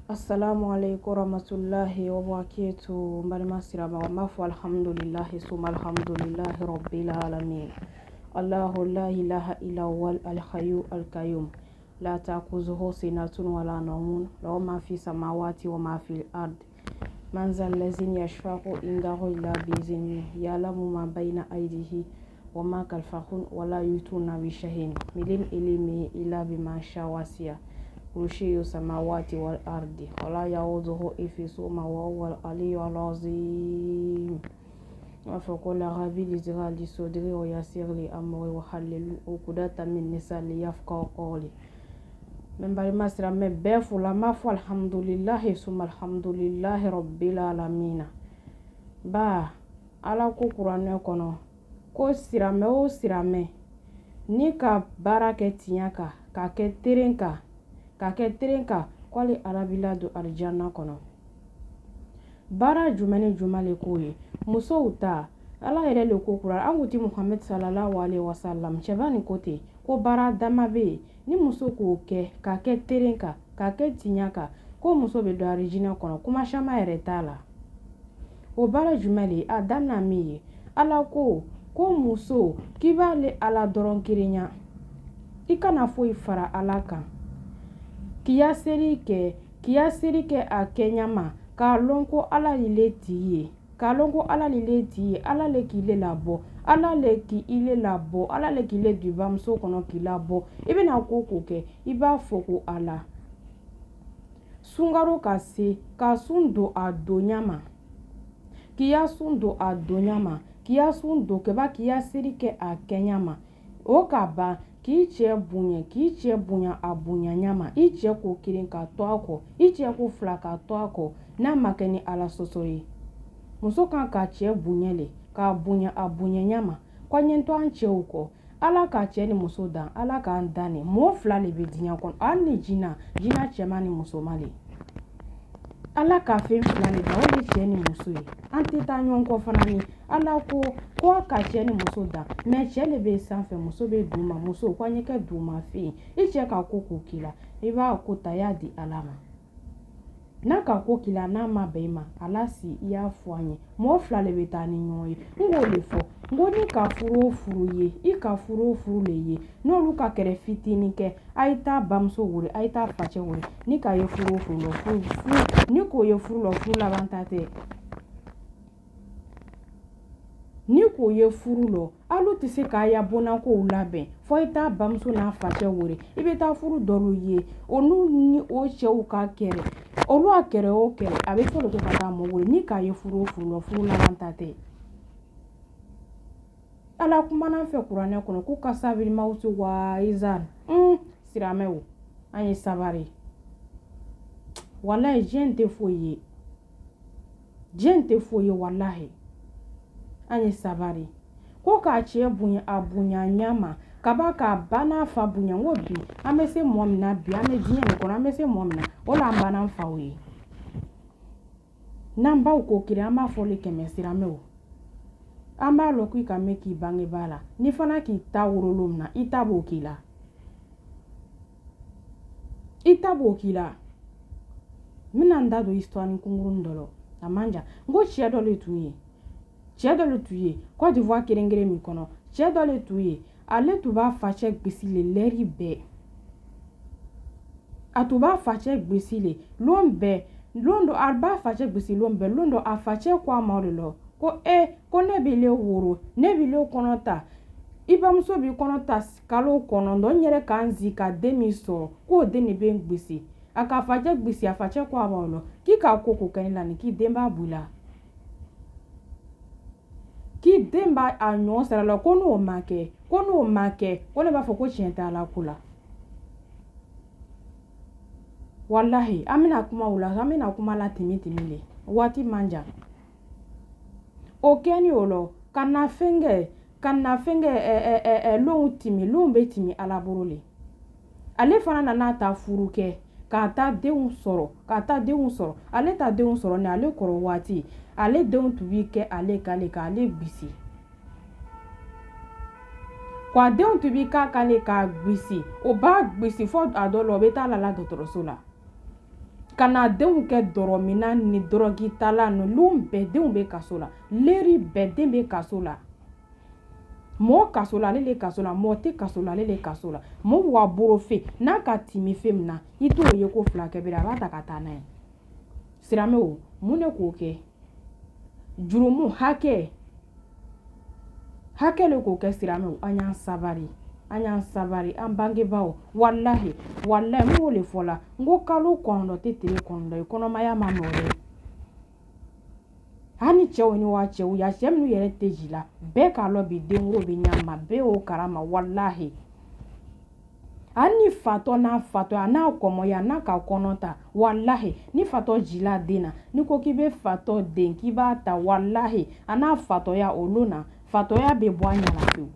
Assalamu alaikum warahmatullahi wabarakatuh. Mbalima siraba wa mafu alhamdulillahi suma alhamdulillahi rabbil alamin. Allahu la ilaha illa huwal al-hayyu al-qayyum. La ta'khuzuhu sinatun wala nawmun. Lahu ma fi samawati wa ma fil ard. Man zal ladzi yashfa'u indahu illa bi'izni. Ya'lamu ma bayna aydihi wa ma khalfahum wa la yutuna bi shay'in min ilmihi illa bima sha'a wasi'a. Kursiyu samawati wal ardi wala yauduhu ifisuhuma wa huwal aliyyul azim. وفقل غبي لزغال صدري ويسير لي أمري وحلل عقدة من لساني يفقهوا قولي. من بعد ما سرا من بيفو لما فو الحمد لله ثم الحمد لله رب العالمين. با ala ko kuranɛ kɔnɔ ko siramɛ o siramɛ ni ka baara kɛ tiɲɛ kan ka kɛ teren kan k'ale arabila don alijanna kɔnɔ. Baara jumɛn ni jumɛn le ko ye musow ta ala yɛrɛ le ko kuran an kuti Muhammad sallallahu alaihi wasallam cɛba ni ko ten ko baara dama bɛ yen ni muso k'o kɛ ka kɛ teren kan ka kɛ tiɲɛ kan ko muso bɛ don alijanna kɔnɔ kuma caman yɛrɛ t'a la. O baara jumɛn le a daminɛ min ye ala ko muso k'i b'ale ala dɔrɔn kirenya i kana foyi fara ala kan. K'i ya seri kɛ a kɛɲama k'a lɔn ko ala le t'i ye ala le k'i le labɔ ala le k'i le labɔ ala le k'i le don i bamuso kɔnɔ k'i labɔ i bɛna ko kɛ i b'a fɔ ko ala sunkaro ka se ka sun don a donya ma k'i ya sun don a donya ma k'i ya sun don kɛba k'i ya seri kɛ a kɛɲama o ka ban k'i cɛ bonya a bonyanya ma i cɛ ko kelen ka to a kɔ i cɛ ko fila ka to a kɔ n'a ma kɛ ni ala sɔsɔ ye. Muso kan ka cɛ bonya le k'a bonya a bonyanya ma kɔɲɛ to an cɛw kɔ ala ka cɛ ni muso dan ala k'an dan ne mɔgɔ fila le bɛ diɲɛ kɔnɔ hali ni jina cɛman ni musoman le ala ka fɛn fila le dan o de cɛ ni muso ye an tɛ taa ɲɔgɔn kɔ fana ni ala ko a ka cɛ ni muso dan mɛ cɛ le bɛ sanfɛ muso bɛ duguma muso kɔɲɛ kɛ duguma fɛn i cɛ ka ko k'o k'i la i b'a ko ta y'a di ala ma n'a ka ko k'i la n'a ma bɛn i ma ala si i y'a fɔ an ye mɔgɔ fila le bɛ taa ni ɲɔgɔn ye n k'o le fɔ n ko ni ka furu o furu ye i ka furu o furu le ye n'olu ka kɛrɛ fitinin kɛ a ye taa bamuso wele a ye taa facɛ wele ni ka ye furu o furu la furu ni k'o ye furu la furu laban ta tɛ ni k'o ye furu la alu tɛ se k'a ya bɔnna kow labɛn fo i taa bamuso n'a facɛ wele i bɛ taa furu dɔw ye olu ni o cɛw ka kɛrɛ olu a kɛrɛ o kɛrɛ a bɛ fɔ de ko ka taa mɔ wele ni k'a ye furu o furu la furu laban ta tɛ ala kumana fɛ kuranɛ kɔnɔ ko ka sabiri mawuti wa izan siramɛw an ye sabari walahi diɲɛ tɛ foyi ye walahi an ye sabari ko k'a cɛ bonya a bonya ɲama kaba k'a ba n'a fa bonya n ko bi an bɛ se mɔgɔ min na bi an bɛ diɲɛ nin kɔnɔ an bɛ se mɔgɔ min na o la an ba n'an faw ye n'an baw ko kiri an b'a fɔli kɛmɛ siramɛw an b'a lɔn k'i ka mɛn k'i bangebaa la ni fana k'i ta worolo min na i ta b'o k'i la n bɛna n da don histoire kunkurunin dɔ la a man jan n ko cɛ dɔ le tun ye Côte d'Ivoire keren min kɔnɔ cɛ dɔ le tun ye ale tun b'a facɛ gbisi le lɛri bɛɛ a tun b'a facɛ gbisi le lon dɔ a b'a facɛ gbisi lon dɔ a facɛ ko a ma o de la ko ko ne bɛ le woro ne bɛ le kɔnɔ ta i bamuso b'i kɔnɔ ta kalo 9 n yɛrɛ k'an zi ka den min sɔrɔ k'o den de bɛ n gbisi a ka facɛ gbisi a facɛ ko a ma o la k'i ka ko kɛ ne la ni k'i den b'a b'i la k'i den b'a a ɲɔgɔn sara la ko n'o ma kɛ ko ne b'a fɔ ko tiɲɛ tɛ ala ko la walahi an bɛna kuma la timi le waati man jan o kɛni o la ka na fɛnkɛ lon bɛ timi ala bolo le ale fana nana ta furu kɛ k'a ta denw sɔrɔ ale ta denw sɔrɔ ni ale kɔrɔ waati ale denw tun b'i kɛ ale k'ale gbisi k'a denw tun b'i k'ale k'a gbisi o b'a gbisi fo a dɔ la o bɛ taa la dɔgɔtɔrɔso la kana denw kɛ dɔrɔmina ni dɔrɔgitala ninnu bɛɛ denw bɛ kaso la leri bɛɛ den bɛ kaso la mɔɔ kaso la ale le kaso la mɔɔ tɛ kaso la ale le kaso la mɔɔ wa boro fe n'a ka timi fe min na i t'o ye ko fila kɛ bere a b'a ta ka taa n'a ye silamɛw mun de k'o kɛ jurumu hakɛ le k'o kɛ silamɛw an y'an sabari an bangebaaw wallahi n b'o le fɔ la n ko kalo 9 tɛ tile 9 ye kɔnɔmaya ma nɔ dɛ hani cɛw ni wa cɛw ya cɛ minnu yɛrɛ tɛ ji la bɛɛ k'a lɔ bi denwolo bɛ ɲama bɛɛ y'o karama wallahi ani fatɔ n'a fatɔ n'a kɔmɔya n'a ka kɔnɔ ta wallahi ni fatɔ jila den na ni ko k'i bɛ fatɔ den k'i b'a ta wallahi a n'a fatɔya olu na fatɔya bɛ bɔ a ɲɛna pewu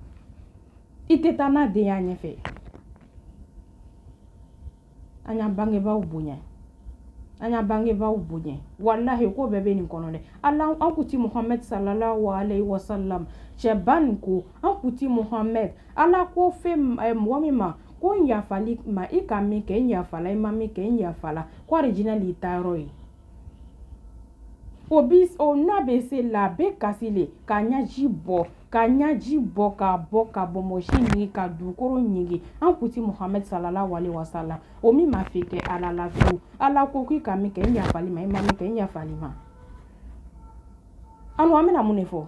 i tɛ taa n'a den y'a ɲɛfɛ an y'an bangebaaw bonya wallahi ko bɛɛ bɛ nin kɔnɔ dɛ Allah an kuti Muhammad sallallahu alaihi wasallam cɛ ba nin ko an kuti Muhammad Allah ko fɛ mɔgɔ min ma ko n yafali ma i ka min kɛ n yafala i ma min kɛ n yafala ko arijinɛ l'i ta yɔrɔ ye o n'a bɛ se la a bɛ kasi le ka ɲaji bɔ ka bɔ mɔsi ɲigi ka dugukolo ɲigi an kuti Muhammad sallallahu alaihi wasallam o min ma fi kɛ ala la fiyewu ala ko k'i ka min kɛ n yafali ma i ma min kɛ n yafali ma an bɛna mun de fɔ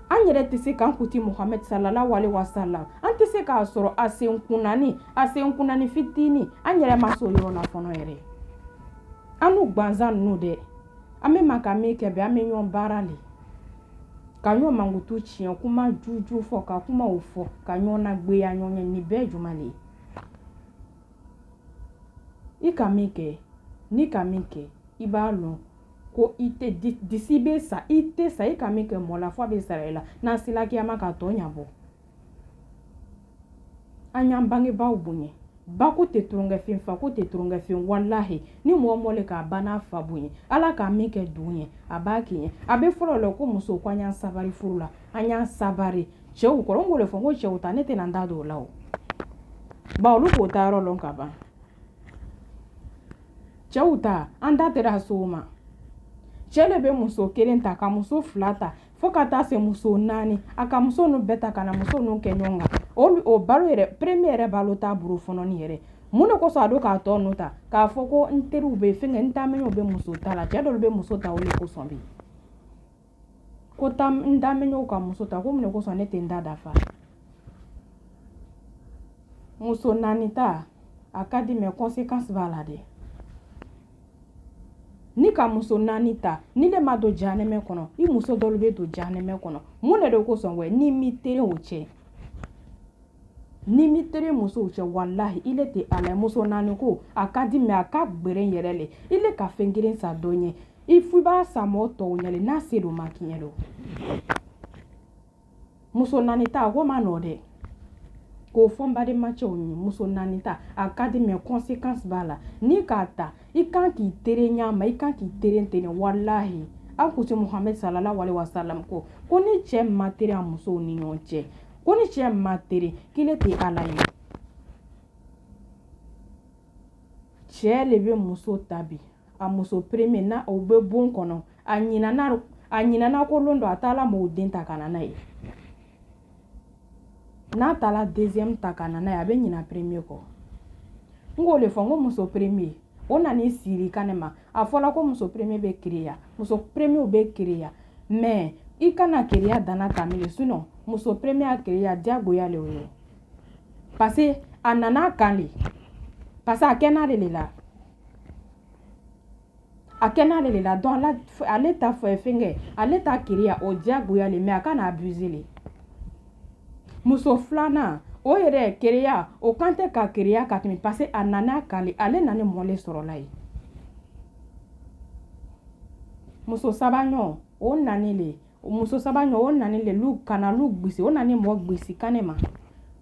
an yɛrɛ tɛ se k'an kuti Muhammad sallallahu alaihi wasallam an tɛ se k'a sɔrɔ a sen kunnani fitini an yɛrɛ ma so yɔrɔ la fɔlɔ yɛrɛ an n'u gansan ninnu dɛ an bɛ ma ka min kɛ bɛ an bɛ ɲɔgɔn baara le ka ɲɔgɔn mankutu tiɲɛ kuma juju fɔ ka kumaw fɔ ka ɲɔgɔn nagbeya ɲɔgɔn ye nin bɛɛ juma le i ka min kɛ n'i ka min kɛ i b'a lɔn ko i tɛ disi bɛ sa i tɛ sa i ka min kɛ mɔ la fɔ a bɛ sara i la n'an sela kiyama ka tɔ ɲabɔ an y'an bangebaaw bonya ba ko tɛ tulonkɛfɛn fa ko tɛ tulonkɛfɛn wallahi ni mɔgɔ le k'a ba n'a fa bonya ala ka min kɛ dugu ɲɛ a b'a kɛ ɲɛ a bɛ fɔlɔ la ko muso ko an y'an sabari furu la an y'an sabari cɛw kɔrɔ n b'o de fɔ ko cɛw ta ne tɛna n da don o la o ba olu k'o ta yɔrɔ lɔn ka ban cɛw ta an da tɛra so ma cɛ le bɛ muso kelen ta ka muso fila ta fo ka taa se muso 4 a ka muso nu bɛɛ ta ka na muso nu kɛ ɲɔgɔn kan o balo yɛrɛ premier yɛrɛ balo t'a buru fɔnɔni yɛrɛ mun de kosɔn a do k'a tɔ nu ta k'a fɔ ko n teriw bɛ fɛngɛ n taamɛɲɛw bɛ muso ta la cɛ dɔw bɛ muso ta o de kosɔn bi ko n taamɛɲɛw ka muso ta ko mun de kosɔn ne tɛ n da dafa muso 4 ta a ka di mais conséquence b'a la dɛ ni ka muso 4 ta ni le ma don jahanɛmɛ kɔnɔ i muso dɔw bɛ don jahanɛmɛ kɔnɔ mun de kosɔn wɛ ni mi tere o cɛ ni mi tere muso cɛ wallahi ile tɛ ala muso 4 ko a ka di mais a ka gbɛrɛ yɛrɛ le ile ka fɛn kelen sa dɔ ɲɛ i fu b'a sa mɔgɔ tɔw ɲɛ le n'a se do ma kiɲɛ do muso 4 ta ko ma nɔ dɛ k'o fɔ n bademacɛw ye muso 4 ta a ka di mais conséquence b'a la ni k'a ta i kan k'i tere ɲama i kan k'i tere ntɛnɛ wallahi an kuti Muhammad sallallahu alaihi wasallam ko ni cɛ ma tere a musow ni ɲɔgɔn cɛ ko ni cɛ ma tere k'ile tɛ ala ye cɛ le bɛ muso tabi a muso premier na o bɛ bon kɔnɔ a ɲinana ko lon do a taala m'o den ta ka na n'a ye n'a taala deuxième ta ka na n'a ye a bɛ ɲina premier kɔ n k'o le fɔ n ko muso premier o nani siri kanɛ ma a fɔla ko muso premier bɛ kereya muso premier bɛ kereya mais i kana kereya dana tamile sinon muso premier a kereya diyagoya le o ye parce que a nana kan le parce que a kɛnɛ de la a kɛnɛ de la donc ale ta fɔ fɛngɛ ale ta kereya o diyagoya le mais a kana abuser le muso filanan o yɛrɛ kereya o kan tɛ ka kereya ka tɛmɛ parce que a nana kale ale nani mɔle sɔrɔla ye muso sabaɲɔ o nani le muso sabaɲɔ o nani le lu kana lu gbisi o nani mɔ gbisi kanɛ ma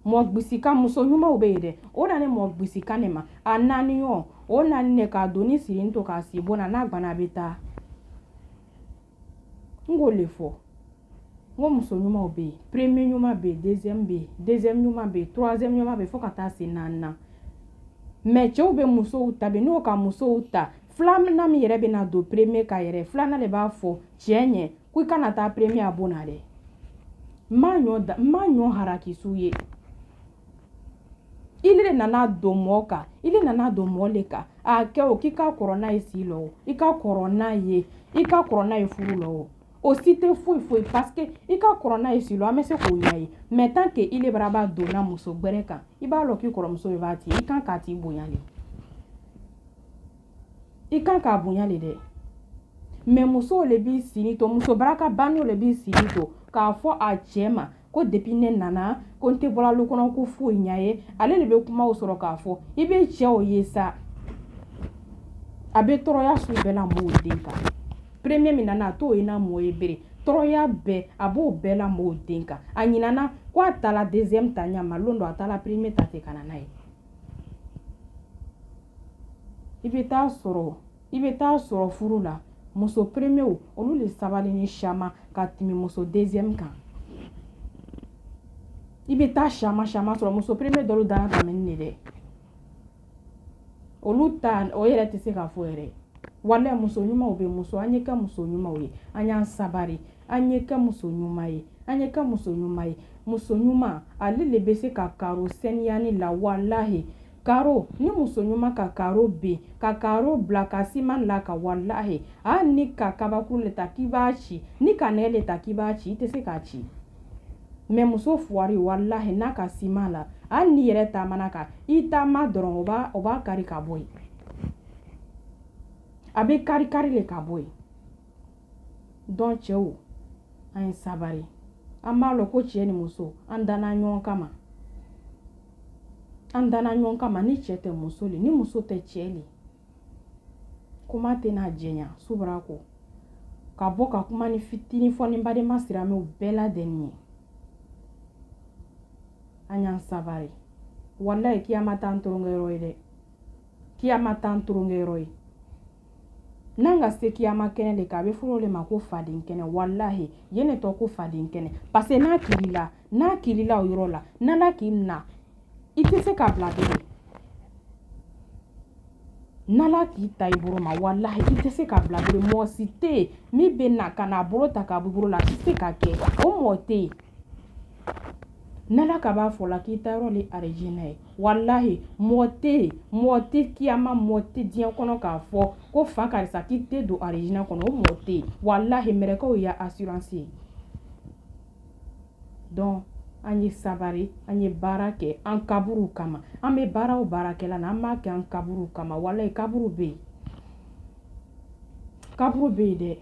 mɔ gbisi kan muso ɲumanw bɛ yen dɛ o nani mɔ gbisi kanɛ ma a nani yɔ o nani le k'a doni siri to k'a si bona n'a gbana bɛ taa n k'o le fɔ n ko muso ɲumanw bɛ yen premier ɲuman bɛ yen deuxième bɛ yen deuxième ɲuman bɛ yen troisième ɲuman bɛ yen fo ka taa se 4nan mais cɛw bɛ musow ta bɛ n'o ka musow ta filanan min yɛrɛ bɛ na don premier ka yɛrɛ filanan de b'a fɔ cɛ ɲɛ ko i kana taa premier a bona dɛ ma ɲɔ harakisu ye ile de nana don mɔɔ kan ile nana don mɔɔ le kan a kɛ o k'i ka kɔrɔ n'a ye si la o i ka kɔrɔ n'a ye furu la o si tɛ foyi parce que i ka kɔrɔ n'a ye si la an bɛ se k'o ɲa ye mais tant que ile bara b'a donna muso gbɛrɛ kan i b'a lɔ k'i kɔrɔmuso de b'a ti i kan k'a t'i bonya le i kan k'a bonya le dɛ mais muso le b'i sini to muso baraka banni le b'i sini to k'a fɔ a cɛ ma ko depuis ne nana ko n tɛ bɔra lu kɔnɔ ko foyi ɲa ye ale de bɛ kumaw sɔrɔ k'a fɔ i bɛ cɛw ye sa a bɛ tɔɔrɔya su bɛɛ la mɔɔw den kan premier min nana a t'o ye na mɔɔ ye bere tɔɔrɔya bɛɛ a b'o bɛɛ la mɔɔw den kan a ɲinana ko a taara deuxième ta ɲa ma lon do a taara premier ta ten ka na n'a ye i bɛ taa sɔrɔ furu la muso premier olu le sabali ni caman ka tɛmɛ muso deuxième kan i bɛ taa caman sɔrɔ muso premier dɔw dana tɛmɛni de dɛ olu ta o yɛrɛ tɛ se ka fɔ yɛrɛ wala muso ɲumanw bɛ muso an ye kɛ muso ɲumanw ye an y'an sabari an ye kɛ muso ɲuman ye muso ɲuman ale le bɛ se ka karo sɛniyani la walahi karo ni muso ɲuman ka karo ben ka karo bila ka siman la ka walahi hali ni ka kabakuru le ta k'i b'a ci ni ka nɛgɛ le ta k'i b'a ci i tɛ se k'a ci mais muso fuwari walahi n'a ka siman la hali ni yɛrɛ taamana kan i taama dɔrɔn o b'a kari ka bɔ yen a bɛ kari le ka bɔ yen donc cɛw an ye sabari an b'a lɔ ko cɛ ni muso an danna ɲɔgɔn kama ni cɛ tɛ muso le ni muso tɛ cɛ le kuma tɛna jɛnya subara ko ka bɔ ka kuma ni fitini fɔ ni badenma siramɛw bɛɛ ladɛnni ye an y'an sabari wallahi kiyama t'an toronkɛyɔrɔ ye dɛ kiyama t'an toronkɛyɔrɔ ye n'an ka se kiyama kɛnɛ de kan a bɛ fɔ o de ma ko faden kɛnɛ wallahi yen de tɔ ko faden kɛnɛ parce que n'a kilila o yɔrɔ la n'ala k'i minɛ i tɛ se ka bila bilen n'ala k'i ta i bolo ma wallahi i tɛ se ka bila bilen mɔgɔ si tɛ yen min bɛ na ka n'a bolo ta k'a bɔ i bolo la a tɛ se ka kɛ o mɔgɔ tɛ yen n'ala ka b'a fɔ la k'i ta yɔrɔ le arijinɛ ye wallahi mɔgɔ tɛ kiyama mɔgɔ tɛ diɲɛ kɔnɔ k'a fɔ ko fa karisa k'i tɛ don arijinɛ kɔnɔ o mɔgɔ tɛ yen wallahi mɛlɛkɛw y'a assurance ye donc an ye sabari an ye baara kɛ an kaburu kama an bɛ baara o baara kɛla na an b'a kɛ an kaburu kama wallahi kaburu bɛ yen dɛ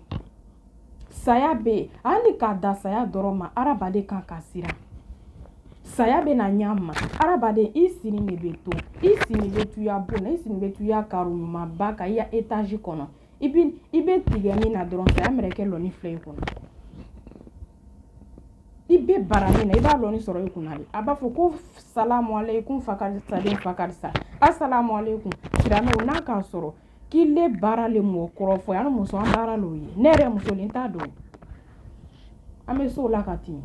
saya bɛ yen hali k'a da saya dɔrɔn ma adamaden kan ka siran saya bɛ na ɲa ma adamaden i sini de bɛ to i sini bɛ to ya bon na i sini bɛ to ya karo ɲuman ba ka i ya étage kɔnɔ i bɛ tigɛ min na dɔrɔn saya mɛrɛkɛ lɔni filɛ i kɔnɔ i bɛ bara min na i b'a lɔni sɔrɔ i kunna de a b'a fɔ ko salamu aleykum fa karisa asalamu aleykum siramɛw n'a k'a sɔrɔ k'i le baara le mɔgɔ kɔrɔ fɔ yan muso an baara l'o ye ne yɛrɛ muso nin t'a dɔn an bɛ so la ka tɛmɛ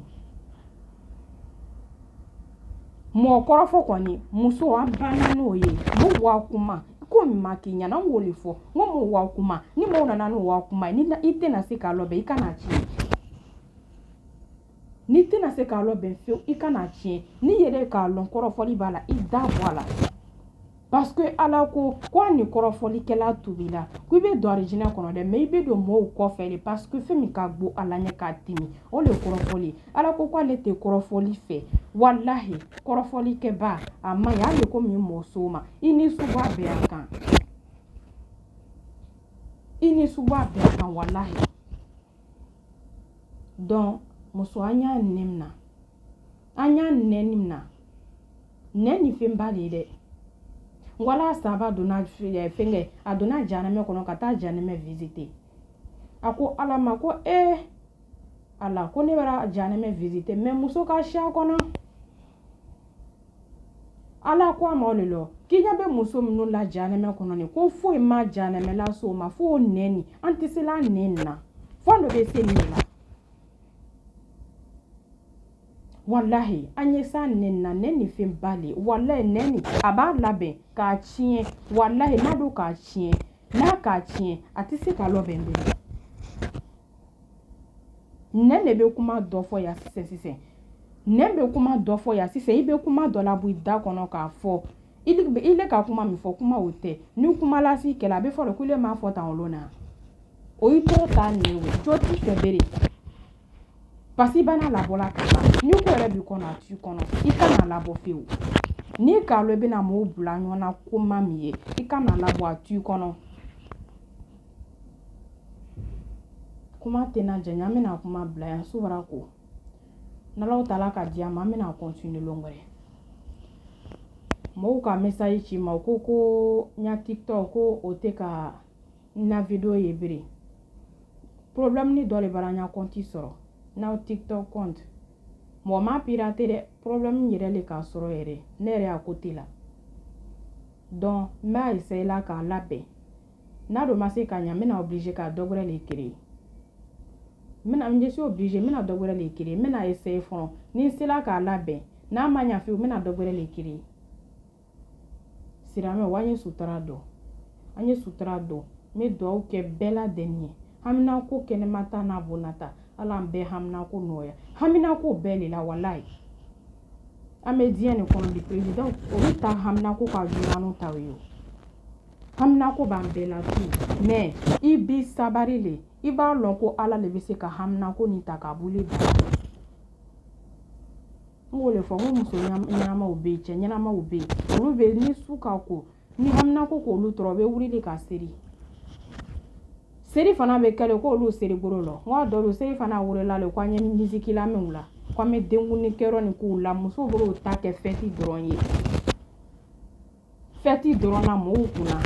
mɔgɔ kɔrɔfɔ kɔni muso an banna n'o ye mo wa kuma ko min ma k'i ɲana an b'o de fɔ n ko mo wa kuma ni mɔgɔw nana n'o wa kuma ye ni i tɛna se k'a lɔbɛn i kana tiɲɛ n'i tɛna se k'a lɔbɛn fiyewu i kana tiɲɛ n'i yɛrɛ k'a lɔn kɔrɔfɔli b'a la i da bɔ a la parce que ala ko a ni kɔrɔfɔlikɛla tobila ko i bɛ don arijinɛ kɔnɔ dɛ mais i bɛ don mɔɔw kɔfɛ de parce que fɛn min ka go ala ɲɛ k'a timi o le kɔrɔfɔli ala ko ale tɛ kɔrɔfɔli fɛ wallahi kɔrɔfɔlikɛba a man ɲi hali ko min mɔ so ma i ni suba bɛɛ a kan wallahi donc muso an y'a nɛ minɛ nɛ ni fɛnba de ye dɛ wala saba donna fɛngɛ a donna janɛmɛ kɔnɔ ka taa janɛmɛ visiter a ko ala ma ko ala ko ne bɛra janɛmɛ visiter mais muso ka si a kɔnɔ ala ko a ma o le lɔ k'i ɲɛ bɛ muso minnu la janɛmɛ kɔnɔ ni ko foyi ma janɛmɛ la so ma fo nɛni an tɛ se la nɛni na fɔ dɔ bɛ se nin de la wallahi an ye sa nɛni na nɛni ni fɛn ba le wallahi nɛni a b'a labɛn k'a tiɲɛ wallahi n'a don k'a tiɲɛ n'a k'a tiɲɛ a tɛ se ka labɛn bilen nɛn de bɛ kuma dɔ fɔ yan sisan nɛn bɛ kuma dɔ fɔ yan sisan i bɛ kuma dɔ la bɔ i da kɔnɔ k'a fɔ i le ka kuma min fɔ kuma o tɛ ni kuma lasi kɛlɛ a bɛ fɔ de ko ile m'a fɔ tan olu na o y'i to ta nin o jo ti fɛ bere parce que bana labɔla ka ban ni ko yɛrɛ b'i kɔnɔ a t'i kɔnɔ i kana labɔ fiyewu n'i k'a lɔ i bɛna mɔgɔw bila ɲɔgɔn na ko ma min ye i kana labɔ a t'i kɔnɔ kuma tɛna janya an bɛna kuma bila yan subara ko n'Ala taala ka diya ma an bɛna continuer lɔngɔrɛ mɔgɔw ka message ci ma ko n ya TikTok ko o tɛ ka na video ye bere problème ni dɔ de b'ala n ya compte sɔrɔ n'aw TikTok compte mɔgɔ ma pirater dɛ problème yɛrɛ le k'a sɔrɔ yɛrɛ ne yɛrɛ y'a côté la donc n b'a essayer la k'a labɛn n'a dɔ ma se ka ɲa n bɛna obligé ka dɔ wɛrɛ le créer je suis obligé n bɛna dɔ wɛrɛ le créer n bɛna essayer fɔlɔ ni n sera k'a labɛn n'a ma ɲa fiyewu n bɛna dɔ wɛrɛ le créer silamɛw an ye sutura dɔn n bɛ dugawu kɛ bɛɛ lajɛlen ye haminako kɛnɛma ta n'a bonata ala an bɛɛ haminako nɔgɔya haminako bɛɛ de la walayi an bɛ diɲɛ nin kɔnɔ bi président olu ta haminako ka jugu n'anw ta ye o haminako b'an bɛɛ la tu mais i b'i sabari le i b'a lɔn ko ala le bɛ se ka haminako nin ta k'a buli bila n b'o le fɔ n ko muso ɲɛnamaw bɛ yen cɛ ɲɛnamaw bɛ yen olu bɛ ni su ka ko ni haminako k'olu tɔɔrɔ u bɛ wuli de ka seri fana bɛ kɛlɛ k'olu seri bolo la n k'a dɔ don seri fana wolola le k'an ye musique lamɛnw la k'an bɛ denkundi kɛyɔrɔ nin k'u la musow b'o ta kɛ fête dɔrɔn ye fête dɔrɔn na mɔgɔw kunna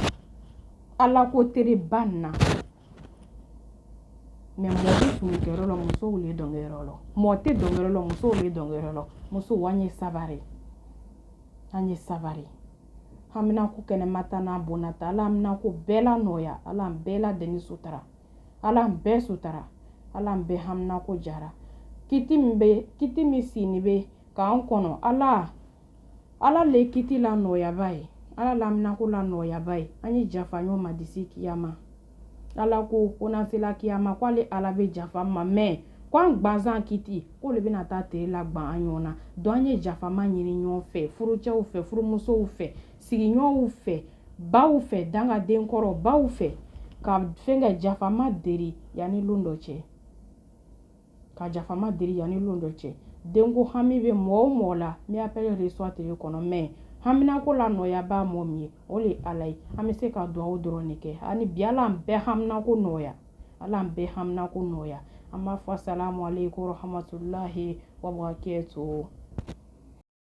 ala ko tere ba nin na mais mɔgɔ bɛ sunkɛyɔrɔ la musow le dɔnkɛyɔrɔ la mɔgɔ tɛ dɔnkɛyɔrɔ la musow le dɔnkɛyɔrɔ la musow an ye sabari haminako kɛnɛma ta n'a bonata ala haminako bɛɛ la nɔgɔya ala an bɛɛ la deni sutura ala an bɛɛ sutura ala an bɛɛ haminako jara kiti min sini bɛ k'an kɔnɔ ala le kiti la nɔgɔyaba ye ala la haminako la nɔgɔyaba ye an ye jafa ɲɔgɔn ma disi kiyama ala ko n'an sela kiyama k'ale ala bɛ jafa ma mais k'an gansan kiti k'olu bɛna taa tere la gban an ɲɔgɔn na donc an ye jafama ɲini ɲɔgɔn fɛ furucɛw fɛ furumusow fɛ sigiɲɔgɔnw fɛ baw fɛ dangaden kɔrɔ baw fɛ ka fɛn kɛ jafama deri yanni lon dɔ cɛ denko hami bɛ mɔgɔ o mɔgɔ la n bɛ appel reçoit tele kɔnɔ mais haminako la nɔgɔya b'a mɔgɔ min ye o le ye ala ye an bɛ se ka dugawu dɔrɔn de kɛ ani bi ala an bɛɛ haminako nɔgɔya an b'a fɔ assalamu alaikum warahmatullahi wabarakatuh